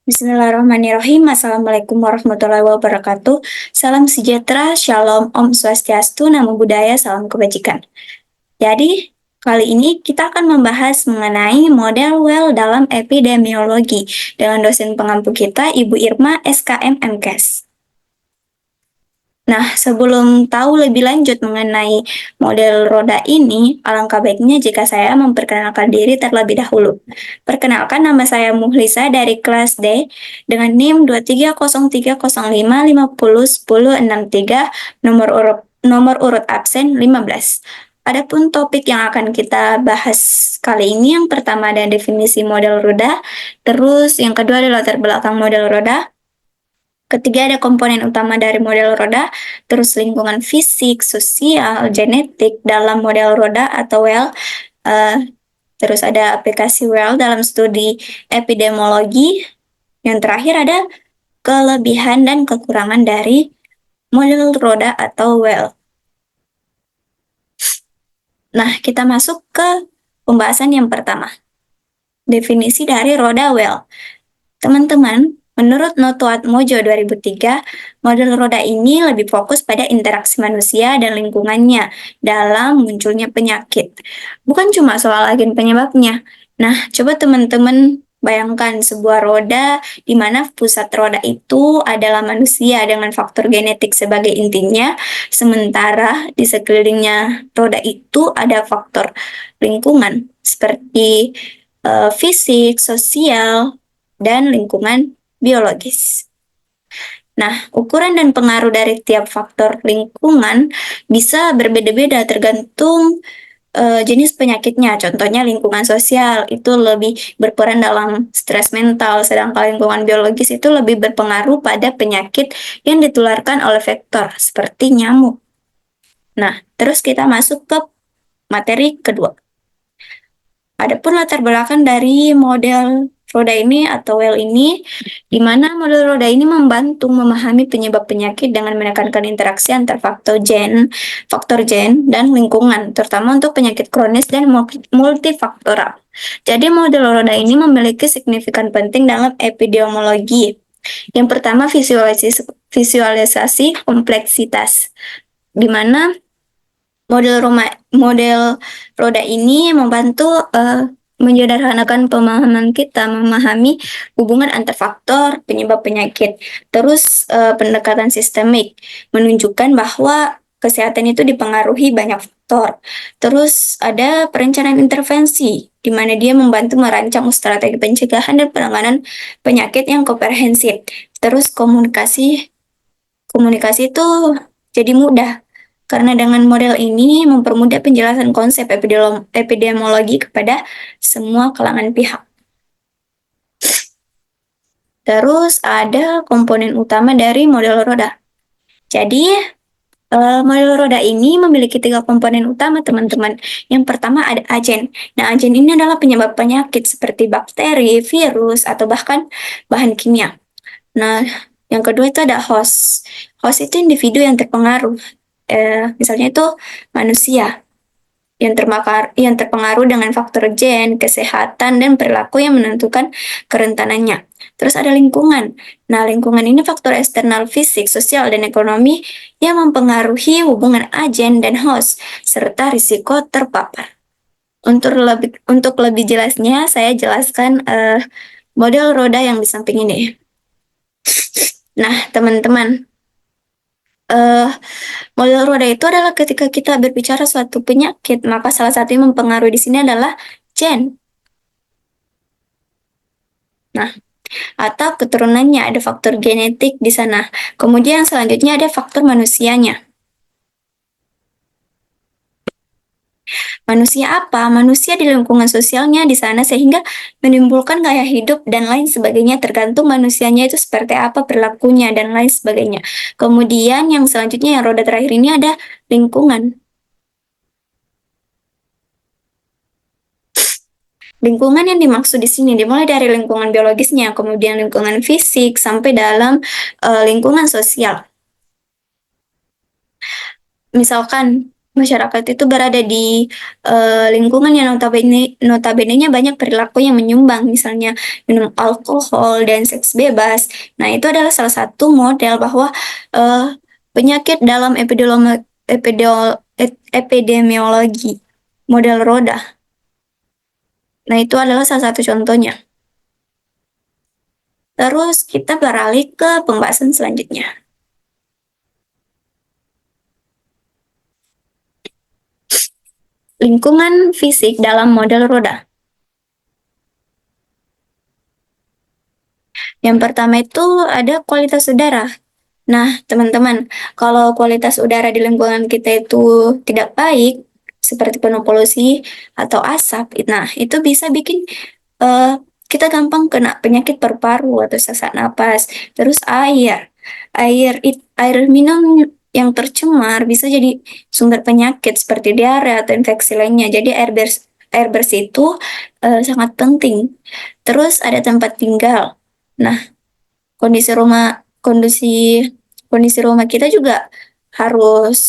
Bismillahirrahmanirrahim. Assalamualaikum warahmatullahi wabarakatuh. Salam sejahtera, shalom, om swastiastu, namo buddhaya, salam kebajikan. Jadi, kali ini kita akan membahas mengenai model well dalam epidemiologi dengan dosen pengampu kita, Ibu Irma, SKM MKes. Nah, sebelum tahu lebih lanjut mengenai model roda ini, alangkah baiknya jika saya memperkenalkan diri terlebih dahulu. Perkenalkan, nama saya Muhlisa dari kelas D dengan NIM 23030550103, nomor urut absen 15. Adapun topik yang akan kita bahas kali ini, yang pertama ada definisi model roda, terus yang kedua adalah latar belakang model roda, ketiga ada komponen utama dari model roda, terus lingkungan fisik, sosial, genetik dalam model roda atau well, terus ada aplikasi well dalam studi epidemiologi, yang terakhir ada kelebihan dan kekurangan dari model roda atau well. Nah, kita masuk ke pembahasan yang pertama. Definisi dari roda well. Teman-teman, menurut Noto Atmojo 2003, model roda ini lebih fokus pada interaksi manusia dan lingkungannya dalam munculnya penyakit. Bukan cuma soal agen penyebabnya. Nah, coba teman-teman bayangkan sebuah roda di mana pusat roda itu adalah manusia dengan faktor genetik sebagai intinya, sementara di sekelilingnya roda itu ada faktor lingkungan seperti fisik, sosial, dan lingkungan biologis. Nah, ukuran dan pengaruh dari tiap faktor lingkungan bisa berbeda-beda tergantung jenis penyakitnya. Contohnya lingkungan sosial itu lebih berperan dalam stres mental, sedangkan lingkungan biologis itu lebih berpengaruh pada penyakit yang ditularkan oleh vektor seperti nyamuk. Nah, terus kita masuk ke materi kedua. Adapun latar belakang dari model roda ini atau well ini, di mana model roda ini membantu memahami penyebab penyakit dengan menekankan interaksi antar faktor gen, dan lingkungan, terutama untuk penyakit kronis dan multifaktoral. Jadi model roda ini memiliki signifikan penting dalam epidemiologi. Yang pertama, visualisasi kompleksitas, di mana model roda ini membantu menyederhanakan pemahaman kita, memahami hubungan antar faktor penyebab penyakit. Terus pendekatan sistemik menunjukkan bahwa kesehatan itu dipengaruhi banyak faktor. Terus ada perencanaan intervensi, di mana dia membantu merancang strategi pencegahan dan penanganan penyakit yang komprehensif. Terus komunikasi itu jadi mudah, karena dengan model ini mempermudah penjelasan konsep epidemiologi kepada semua kalangan pihak. Terus ada komponen utama dari model roda. Jadi, model roda ini memiliki 3 komponen utama, teman-teman. Yang pertama ada agen. Nah, agen ini adalah penyebab penyakit seperti bakteri, virus, atau bahkan bahan kimia. Nah, yang kedua itu ada host. Host itu individu yang terpengaruh. Misalnya itu manusia yang terpengaruh dengan faktor gen, kesehatan, dan perilaku yang menentukan kerentanannya. Terus ada lingkungan. Nah, lingkungan ini faktor eksternal fisik, sosial, dan ekonomi yang mempengaruhi hubungan agen dan host, serta risiko terpapar. Untuk lebih jelasnya, saya jelaskan model roda yang di samping ini. Nah, teman-teman, model roda itu adalah ketika kita berbicara suatu penyakit, maka salah satu yang mempengaruhi di sini adalah gen. Nah, atau keturunannya, ada faktor genetik di sana. Kemudian selanjutnya ada faktor manusianya. Manusia apa? Manusia di lingkungan sosialnya di sana sehingga menimbulkan gaya hidup dan lain sebagainya, tergantung manusianya itu seperti apa perilakunya dan lain sebagainya. Kemudian yang selanjutnya, yang roda terakhir ini ada lingkungan. Lingkungan yang dimaksud di sini dimulai dari lingkungan biologisnya, kemudian lingkungan fisik, sampai dalam lingkungan sosial. Misalkan masyarakat itu berada di lingkungan yang notabene-nya banyak perilaku yang menyumbang, misalnya minum alkohol dan seks bebas. Nah, itu adalah salah satu model bahwa penyakit dalam epidemiologi, model roda. Nah, itu adalah salah satu contohnya. Terus kita beralih ke pembahasan selanjutnya. Lingkungan fisik dalam model roda. Yang pertama itu ada kualitas udara. Nah, teman-teman, kalau kualitas udara di lingkungan kita itu tidak baik, seperti penuh polusi atau asap, nah itu bisa bikin eh, kita gampang kena penyakit paru-paru atau sesak napas. Terus air minum yang tercemar bisa jadi sumber penyakit seperti diare atau infeksi lainnya. Jadi air bersih itu sangat penting. Terus ada tempat tinggal. Nah, kondisi rumah kondisi kondisi rumah kita juga harus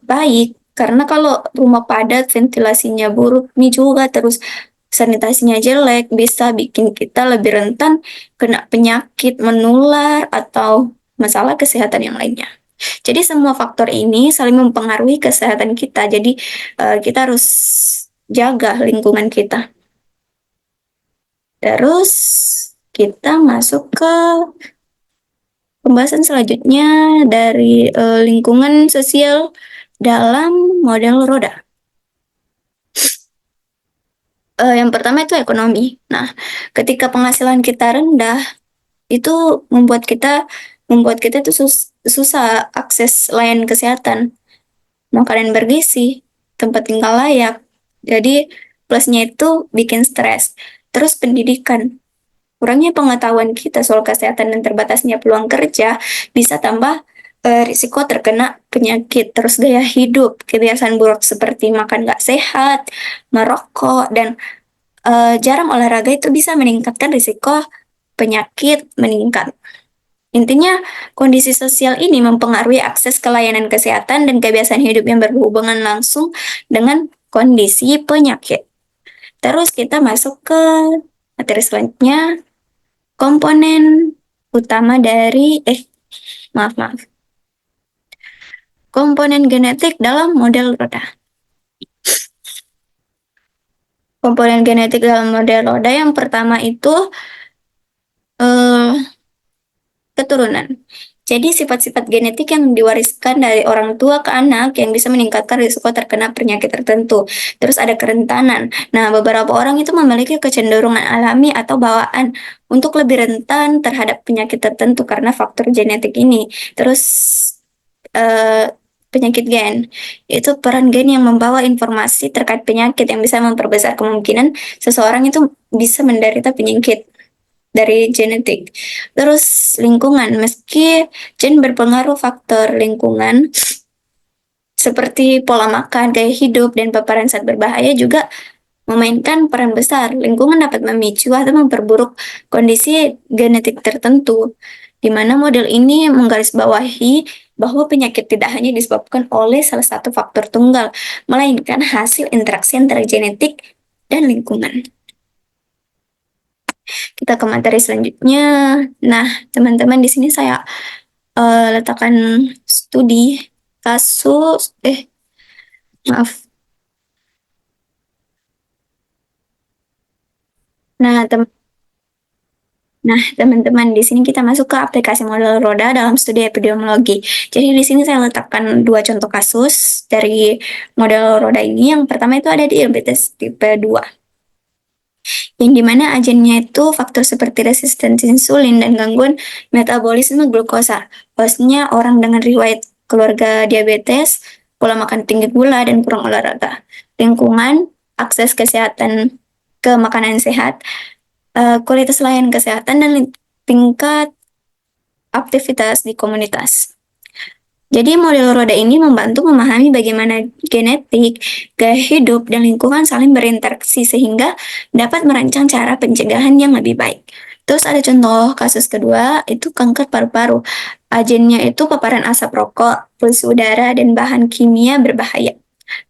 baik, karena kalau rumah padat ventilasinya buruk nih juga, terus sanitasinya jelek, bisa bikin kita lebih rentan kena penyakit menular atau masalah kesehatan yang lainnya. Jadi semua faktor ini saling mempengaruhi kesehatan kita, jadi kita harus jaga lingkungan kita. Terus kita masuk ke pembahasan selanjutnya dari lingkungan sosial dalam model roda. Yang pertama itu ekonomi. Nah, ketika penghasilan kita rendah, itu membuat kita itu susah akses layanan kesehatan, makanan bergizi, tempat tinggal layak. Jadi plusnya itu bikin stres. Terus pendidikan. Kurangnya pengetahuan kita soal kesehatan dan terbatasnya peluang kerja bisa tambah risiko terkena penyakit. Terus gaya hidup, kebiasaan buruk seperti makan nggak sehat, merokok, dan jarang olahraga itu bisa meningkatkan risiko penyakit meningkat. Intinya, kondisi sosial ini mempengaruhi akses ke layanan kesehatan dan kebiasaan hidup yang berhubungan langsung dengan kondisi penyakit. Terus kita masuk ke materi selanjutnya, komponen utama dari maaf maaf komponen genetik dalam model roda. Komponen genetik dalam model roda yang pertama itu eh, keturunan. Jadi sifat-sifat genetik yang diwariskan dari orang tua ke anak yang bisa meningkatkan risiko terkena penyakit tertentu. Terus ada kerentanan. Nah, beberapa orang itu memiliki kecenderungan alami atau bawaan untuk lebih rentan terhadap penyakit tertentu karena faktor genetik ini. Terus eh, penyakit gen, itu peran gen yang membawa informasi terkait penyakit yang bisa memperbesar kemungkinan seseorang itu bisa menderita penyakit dari genetik. Terus lingkungan, meski gen berpengaruh, faktor lingkungan seperti pola makan, gaya hidup, dan paparan saat berbahaya juga memainkan peran besar. Lingkungan dapat memicu atau memperburuk kondisi genetik tertentu, di mana model ini menggarisbawahi bahwa penyakit tidak hanya disebabkan oleh salah satu faktor tunggal, melainkan hasil interaksi antara genetik dan lingkungan. Kita ke materi selanjutnya. Nah, teman-teman, di sini saya letakkan studi kasus, maaf. Nah, teman-teman, di sini kita masuk ke aplikasi model roda dalam studi epidemiologi. Jadi di sini saya letakkan dua contoh kasus dari model roda ini. Yang pertama itu ada diabetes tipe 2. Yang dimana agennya itu faktor seperti resistensi insulin dan gangguan metabolisme glukosa. Pastinya orang dengan riwayat keluarga diabetes, pola makan tinggi gula, dan kurang olahraga. Lingkungan, akses kesehatan ke makanan sehat, kualitas layanan kesehatan, dan tingkat aktivitas di komunitas. Jadi model roda ini membantu memahami bagaimana genetik, gaya hidup, dan lingkungan saling berinteraksi sehingga dapat merancang cara pencegahan yang lebih baik. Terus ada contoh kasus kedua, itu kanker paru-paru. Agennya itu paparan asap rokok, polusi udara, dan bahan kimia berbahaya.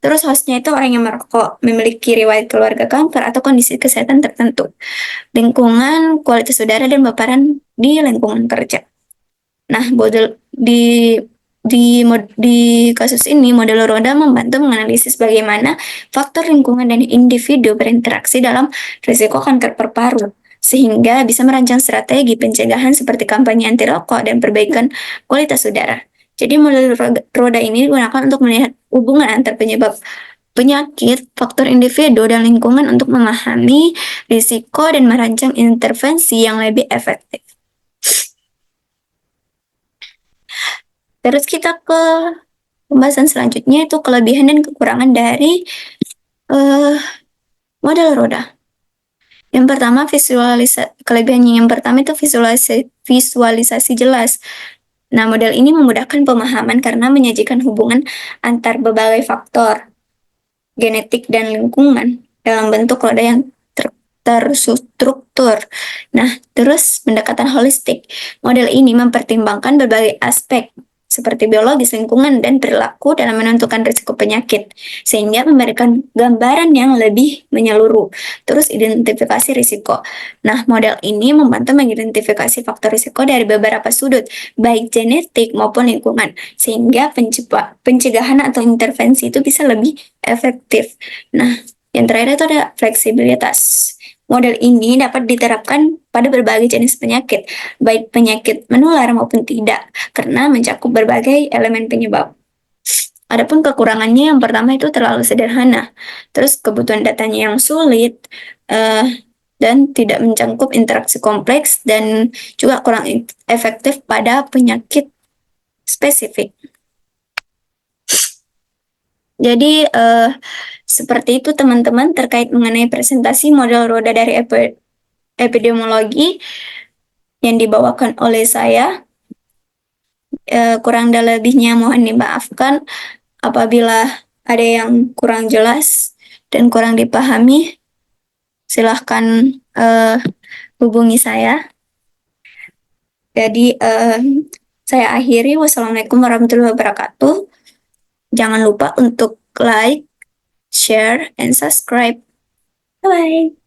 Terus hostnya itu orang yang merokok, memiliki riwayat keluarga kanker atau kondisi kesehatan tertentu. Lingkungan, kualitas udara, dan paparan di lingkungan kerja. Nah, di kasus ini model roda membantu menganalisis bagaimana faktor lingkungan dan individu berinteraksi dalam risiko kanker paru-paru, sehingga bisa merancang strategi pencegahan seperti kampanye anti rokok dan perbaikan kualitas udara. Jadi model roda ini digunakan untuk melihat hubungan antar penyebab penyakit, faktor individu, dan lingkungan untuk memahami risiko dan merancang intervensi yang lebih efektif. Terus kita ke pembahasan selanjutnya, itu kelebihan dan kekurangan dari model roda. Yang pertama, kelebihannya yang pertama itu visualisasi jelas. Nah, model ini memudahkan pemahaman karena menyajikan hubungan antar berbagai faktor genetik dan lingkungan dalam bentuk roda yang terstruktur. Nah, terus pendekatan holistik. Model ini mempertimbangkan berbagai aspek seperti biologis, lingkungan, dan perilaku dalam menentukan risiko penyakit, sehingga memberikan gambaran yang lebih menyeluruh. Terus identifikasi risiko. Nah, model ini membantu mengidentifikasi faktor risiko dari beberapa sudut, baik genetik maupun lingkungan, sehingga pencegahan atau intervensi itu bisa lebih efektif. Nah, yang terakhir itu ada fleksibilitas. Model ini dapat diterapkan pada berbagai jenis penyakit, baik penyakit menular maupun tidak, karena mencakup berbagai elemen penyebab. Adapun kekurangannya yang pertama itu terlalu sederhana, terus kebutuhan datanya yang sulit, dan tidak mencakup interaksi kompleks, dan juga kurang efektif pada penyakit spesifik. Jadi seperti itu teman-teman terkait mengenai presentasi model roda dari epidemiologi yang dibawakan oleh saya. Kurang dan lebihnya mohon dimaafkan apabila ada yang kurang jelas dan kurang dipahami. Silahkan hubungi saya. Jadi saya akhiri. Wassalamualaikum warahmatullahi wabarakatuh. Jangan lupa untuk like, share, and subscribe. Bye.